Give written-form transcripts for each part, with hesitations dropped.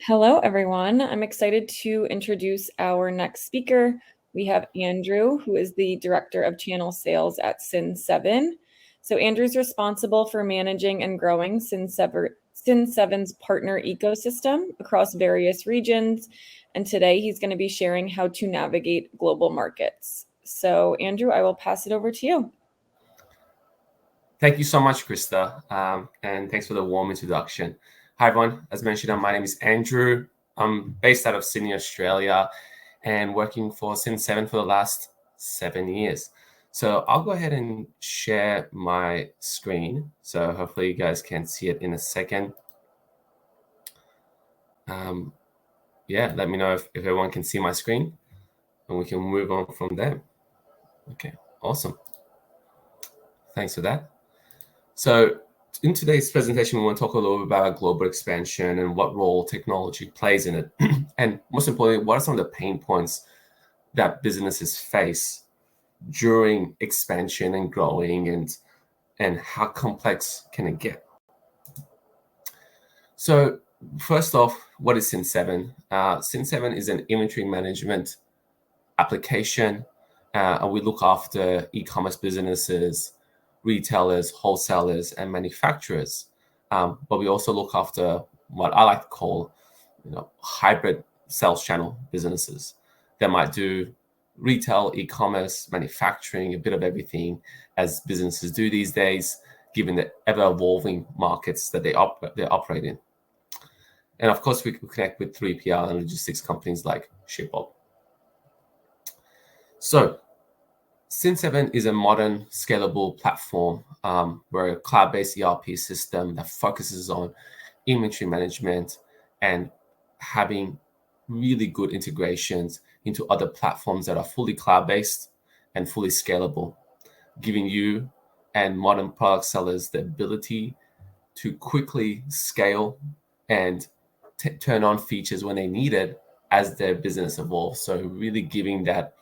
Hello, everyone. I'm excited to introduce our next speaker. We have Andrew, who is the Director of Channel Sales at Cin7. So Andrew's responsible for managing and growing Cin7's partner ecosystem across various regions. And today he's going to be sharing how to navigate global markets. So Andrew, I will pass it over to you. Thank you so much, Krista, and thanks for the warm introduction. Hi, everyone. As mentioned, my name is Andrew. I'm based out of Sydney, Australia, and working for Cin7 for the last 7 years. So I'll go ahead and share my screen. So hopefully you guys can see it in a second. Yeah, let me know if everyone can see my screen, and we can move on from there. Okay, awesome. Thanks for that. So in today's presentation, we want to talk a little bit about global expansion and what role technology plays in it. And most importantly, what are some of the pain points that businesses face during expansion and growing, and how complex can it get? So first off, what is Cin7? Cin7 is an inventory management application, and we look after e-commerce businesses, retailers, wholesalers, and manufacturers. But we also look after what I like to call, hybrid sales channel businesses that might do retail, e-commerce, manufacturing, a bit of everything, as businesses do these days, given the ever-evolving markets that they operate in. And of course, we connect with 3PL and logistics companies like ShipBob. So Cin7 is a modern, scalable platform. We're a cloud-based ERP system that focuses on inventory management and having really good integrations into other platforms that are fully cloud-based and fully scalable, giving you and modern product sellers the ability to quickly scale and turn on features when they need it as their business evolves. So really giving that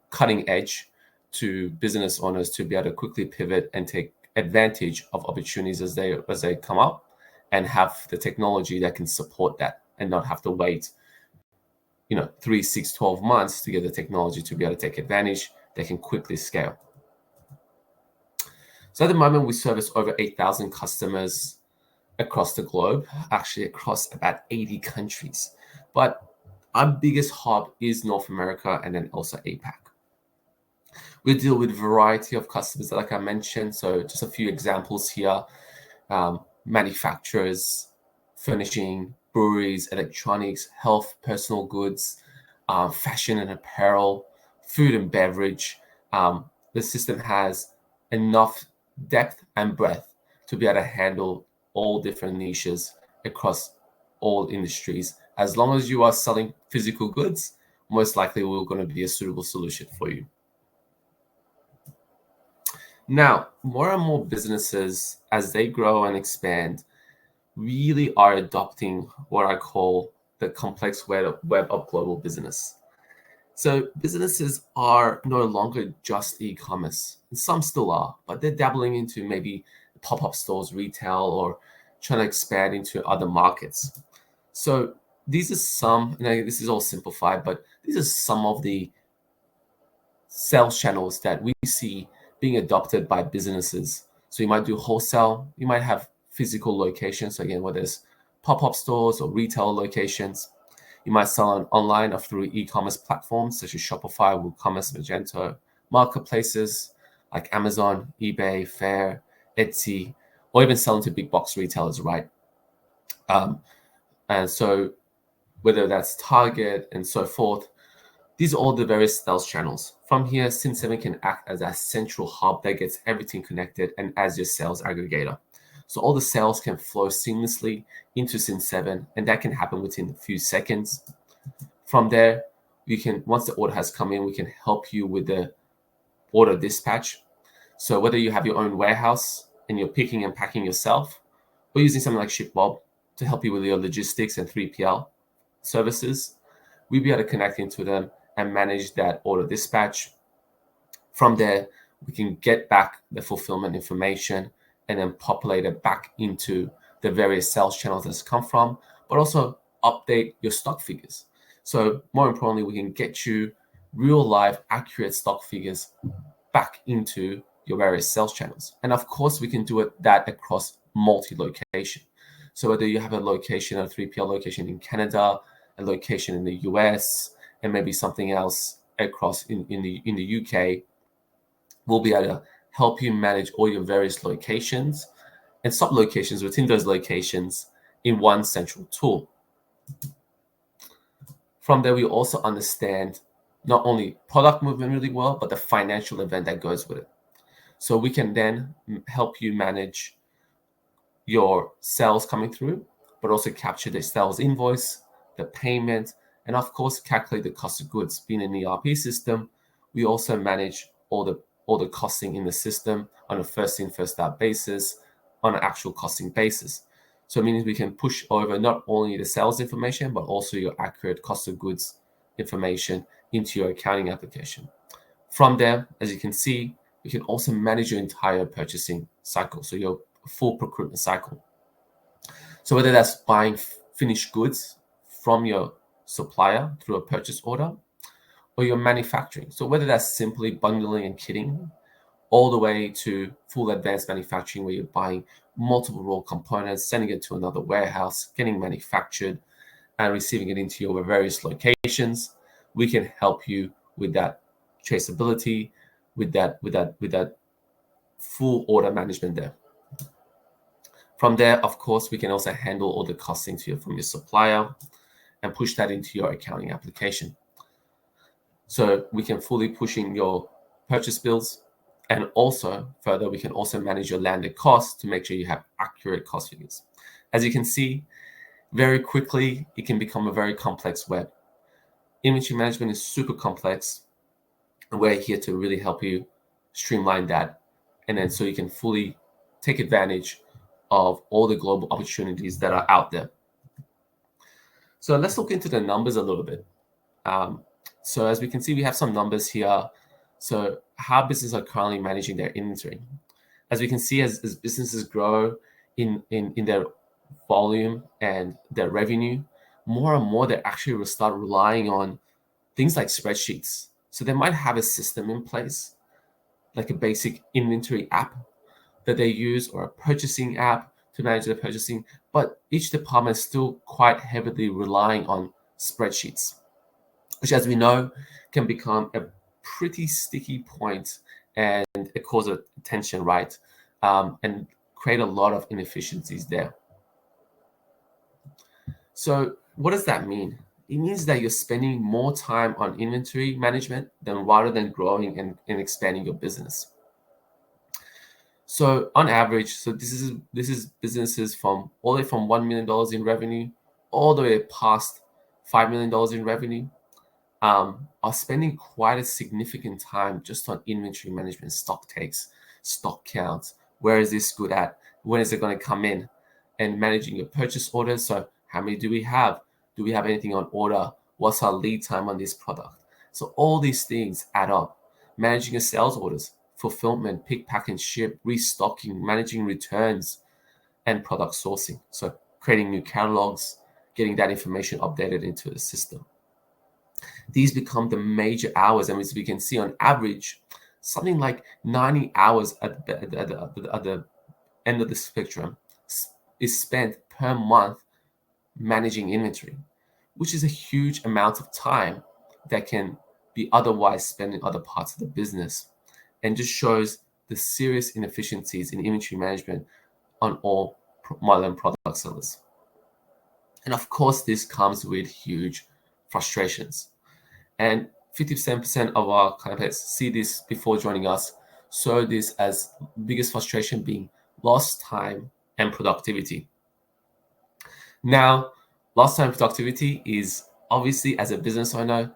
cutting edge to business owners to be able to quickly pivot and take advantage of opportunities as they come up, and have the technology that can support that and not have to wait 3, 6, 12 months to get the technology to be able to take advantage. They can quickly scale. So at the moment, we service over 8,000 customers across the globe, actually across about 80 countries. But our biggest hub is North America and then also APAC. We deal with a variety of customers, like I mentioned. So just a few examples here: manufacturers, furnishing, breweries, electronics, health, personal goods, fashion and apparel, food and beverage. The system has enough depth and breadth to be able to handle all different niches across all industries. As long as you are selling physical goods, most likely we're going to be a suitable solution for you. Now, more and more businesses, as they grow and expand, really are adopting what I call the complex web of global business. So businesses are no longer just e-commerce. Some still are, but they're dabbling into maybe pop-up stores, retail, or trying to expand into other markets. So these are some, and this is all simplified, but these are some of the sales channels that we see being adopted by businesses. So you might do wholesale, you might have physical locations, again, whether it's pop-up stores or retail locations. You might sell online or through e-commerce platforms such as Shopify, WooCommerce, Magento, marketplaces like Amazon, eBay, Faire, Etsy, or even selling to big box retailers, right? And so whether that's Target and so forth, these are all the various sales channels. From here, Cin7 can act as a central hub that gets everything connected and as your sales aggregator. So all the sales can flow seamlessly into Cin7, and that can happen within a few seconds. From there, once the order has come in, we can help you with the order dispatch. So whether you have your own warehouse and you're picking and packing yourself, or using something like ShipBob to help you with your logistics and 3PL services, we'll be able to connect into them and manage that order dispatch. From there, we can get back the fulfillment information and then populate it back into the various sales channels that's come from, but also update your stock figures. So more importantly, we can get you real life accurate stock figures back into your various sales channels. And of course, we can do that across multi-location. So whether you have a location, a 3PL location in Canada, a location in the US, and maybe something else across in the UK, we'll be able to help you manage all your various locations and sub-locations within those locations in one central tool. From there, we also understand not only product movement really well, but the financial event that goes with it. So we can then help you manage your sales coming through, but also capture the sales invoice, the payment, and of course, calculate the cost of goods. Being an ERP system, we also manage all the costing in the system on a first in, first out basis, on an actual costing basis. So it means we can push over not only the sales information, but also your accurate cost of goods information into your accounting application. From there, as you can see, we can also manage your entire purchasing cycle, so your full procurement cycle. So whether that's buying finished goods from your supplier through a purchase order, or your manufacturing. So whether that's simply bundling and kitting, all the way to full advanced manufacturing where you're buying multiple raw components, sending it to another warehouse, getting manufactured, and receiving it into your various locations. We can help you with that traceability, with that full order management there. From there, of course, we can also handle all the costing from your supplier and push that into your accounting application. So we can fully push in your purchase bills, and also further, we can also manage your landed costs to make sure you have accurate cost figures. As you can see, very quickly, it can become a very complex web. Inventory management is super complex, and we're here to really help you streamline that. And then so you can fully take advantage of all the global opportunities that are out there. So let's look into the numbers a little bit. So as we can see, we have some numbers here. So how businesses are currently managing their inventory. As we can see, as businesses grow in their volume and their revenue, more and more they actually will start relying on things like spreadsheets. So they might have a system in place, like a basic inventory app that they use, or a purchasing app to manage their purchasing. But each department is still quite heavily relying on spreadsheets, which, as we know, can become a pretty sticky point and it causes tension, right? And create a lot of inefficiencies there. So what does that mean? It means that you're spending more time on inventory management rather than growing and expanding your business. So on average, so this is businesses from all the way from $1 million in revenue all the way past $5 million in revenue, are spending quite a significant time just on inventory management, stock takes, stock counts. Where is this good at? When is it going to come in? And managing your purchase orders. So how many do we have? Do we have anything on order? What's our lead time on this product? So all these things add up. Managing your sales orders, fulfillment, pick, pack, and ship, restocking, managing returns, and product sourcing. So creating new catalogs, getting that information updated into the system. These become the major hours, and as we can see, on average, something like 90 hours at the end of the spectrum is spent per month managing inventory, which is a huge amount of time that can be otherwise spent in other parts of the business, and just shows the serious inefficiencies in inventory management on all modern product sellers. And of course, this comes with huge frustrations. And 57% of our clients see this before joining us, saw this as biggest frustration being lost time and productivity. Now, lost time productivity is obviously, as a business owner,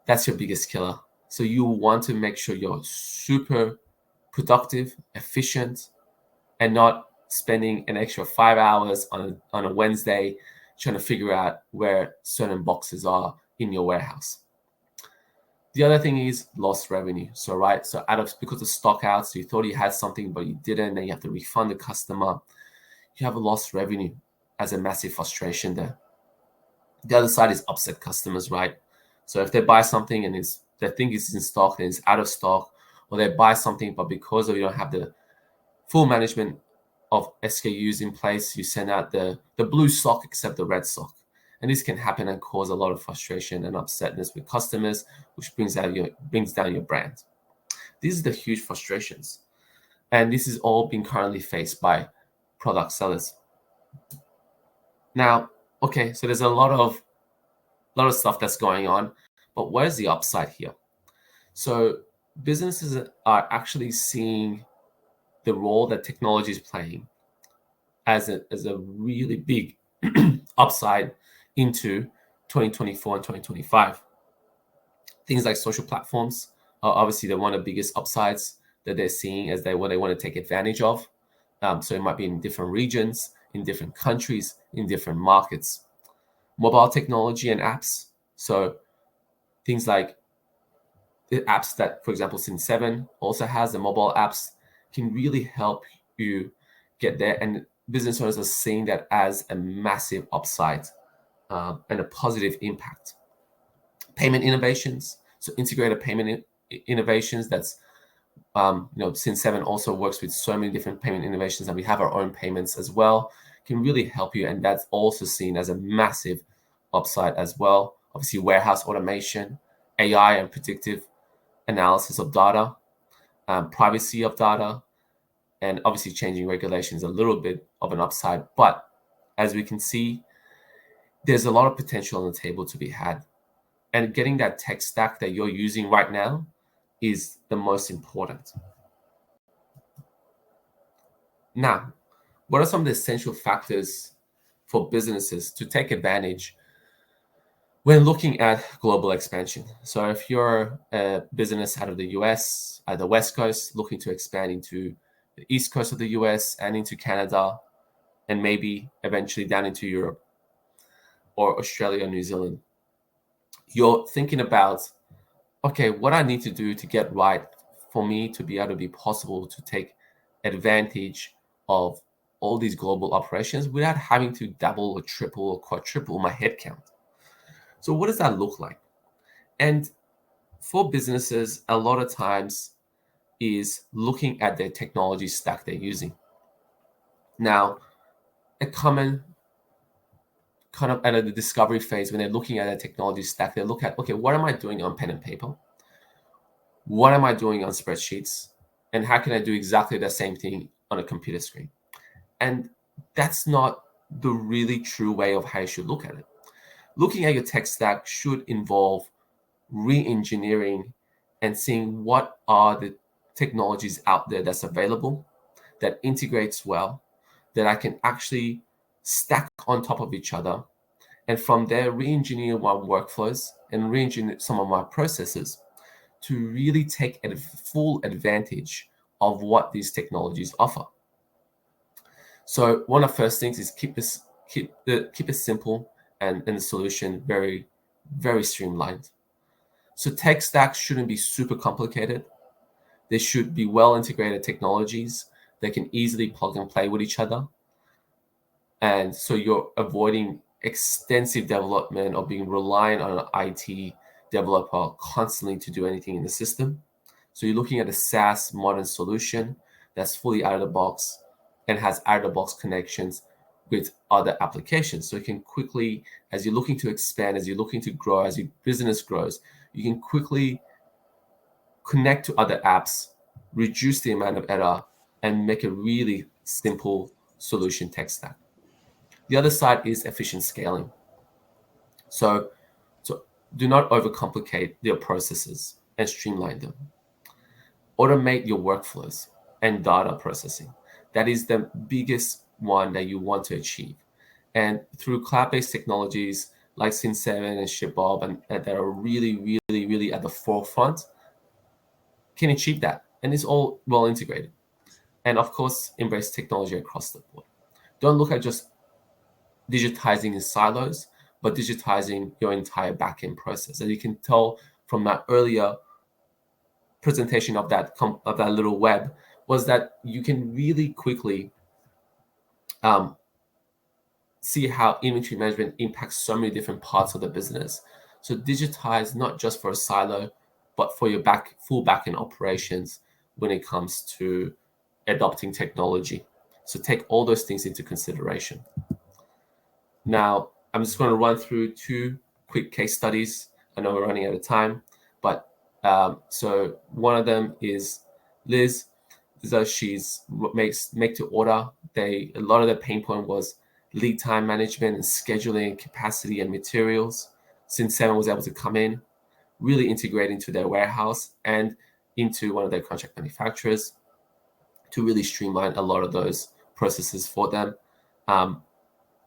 that's your biggest killer. So you want to make sure you're super productive, efficient, and not spending an extra 5 hours on a Wednesday trying to figure out where certain boxes are in your warehouse. The other thing is lost revenue. So because of stock outs, you thought you had something, but you didn't, and you have to refund the customer. You have a lost revenue as a massive frustration there. The other side is upset customers, right? So if they buy something and they think it's in stock and it's out of stock, or they buy something but because you don't have the full management of SKUs in place, you send out the blue sock except the red sock. And this can happen and cause a lot of frustration and upsetness with customers, which brings down your brand. These are the huge frustrations. And this is all being currently faced by product sellers. Now, okay, so there's a lot of stuff that's going on, but where's the upside here? So businesses are actually seeing the role that technology is playing as a really big upside into 2024 and 2025. Things like social platforms are obviously one of the biggest upsides that they're seeing as what they want to take advantage of. So it might be in different regions, in different countries, in different markets. Mobile technology and apps. So things like the apps that, for example, Cin7 also has, the mobile apps can really help you get there. And business owners are seeing that as a massive upside and a positive impact. Payment innovations, so integrated payment innovations. That's Cin7 also works with so many different payment innovations, and we have our own payments as well. Can really help you, and that's also seen as a massive upside as well. Obviously, warehouse automation, AI and predictive analysis of data, privacy of data, and obviously changing regulations, a little bit of an upside. But as we can see, there's a lot of potential on the table to be had. And getting that tech stack that you're using right now is the most important. Now, what are some of the essential factors for businesses to take advantage when looking at global expansion? So if you're a business out of the US, at the West Coast, looking to expand into the East Coast of the US and into Canada, and maybe eventually down into Europe or Australia, New Zealand, you're thinking about, okay, what I need to do to get right for me to be able to be possible to take advantage of all these global operations without having to double or triple or quadruple my headcount. So what does that look like? And for businesses, a lot of times is looking at their technology stack they're using. Now, a common kind of at the discovery phase, when they're looking at a technology stack, they look at, okay, what am I doing on pen and paper? What am I doing on spreadsheets? And how can I do exactly the same thing on a computer screen? And that's not the really true way of how you should look at it. Looking at your tech stack should involve re-engineering and seeing what are the technologies out there that's available, that integrates well, that I can actually stack on top of each other. And from there, re-engineer my workflows and re-engineer some of my processes to really take a full advantage of what these technologies offer. So one of the first things is keep it simple and the solution very, very streamlined. So tech stacks shouldn't be super complicated. They should be well integrated technologies that can easily plug and play with each other. And so you're avoiding extensive development or being reliant on an IT developer constantly to do anything in the system. So you're looking at a SaaS modern solution that's fully out of the box and has out of the box connections with other applications. So you can quickly, as you're looking to expand, as you're looking to grow, as your business grows, you can quickly connect to other apps, reduce the amount of error, and make a really simple solution tech stack. The other side is efficient scaling. So do not overcomplicate your processes and streamline them. Automate your workflows and data processing. That is the biggest one that you want to achieve. And through cloud-based technologies like Cin7 and ShipBob and that are really, really, really at the forefront, can achieve that. And it's all well integrated. And of course, embrace technology across the board. Don't look at just digitizing in silos, but digitizing your entire backend process. As you can tell from that earlier presentation of that little web, was that you can really quickly see how inventory management impacts so many different parts of the business. So digitize not just for a silo, but for your full back-end operations when it comes to adopting technology. So take all those things into consideration. Now, I'm just going to run through 2 quick case studies. I know we're running out of time, but so one of them is Liz. So she's make to order. A lot of the pain point was lead time management and scheduling, capacity and materials. Cin7 was able to come in, really integrate into their warehouse and into one of their contract manufacturers to really streamline a lot of those processes for them.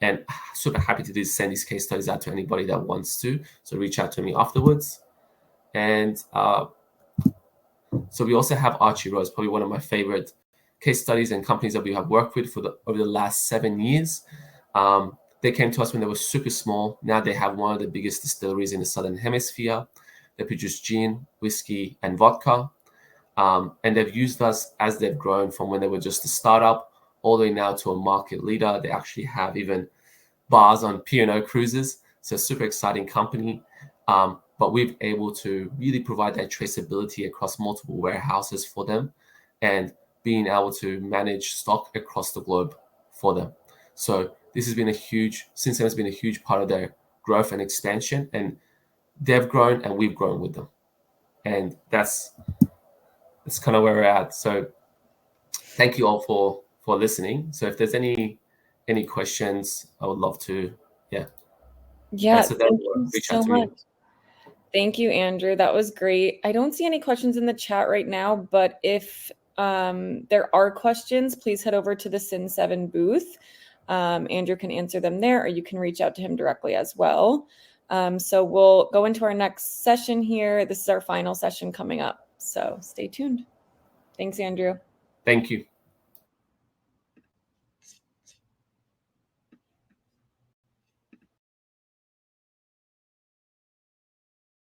And super happy to send these case studies out to anybody that wants to. So reach out to me afterwards. And so we also have Archie Rose, probably one of my favorite case studies and companies that we have worked with over the last 7 years. They came to us when they were super small. Now they have one of the biggest distilleries in the Southern Hemisphere. They produce gin, whiskey, and vodka. And they've used us as they've grown from when they were just a startup all the way now to a market leader. They actually have even bars on P&O cruises. So super exciting company. But we've able to really provide that traceability across multiple warehouses for them and being able to manage stock across the globe for them. So this has been Cin7 has been a huge part of their growth and expansion, and they've grown and we've grown with them. And that's kind of where we're at. So thank you all for listening. So if there's any questions, I would love to answer them or reach out to me. Thank you, Andrew. That was great. I don't see any questions in the chat right now, but if there are questions, please head over to the Cin7 booth. Andrew can answer them there, or you can reach out to him directly as well. So we'll go into our next session here. This is our final session coming up. So stay tuned. Thanks, Andrew. Thank you.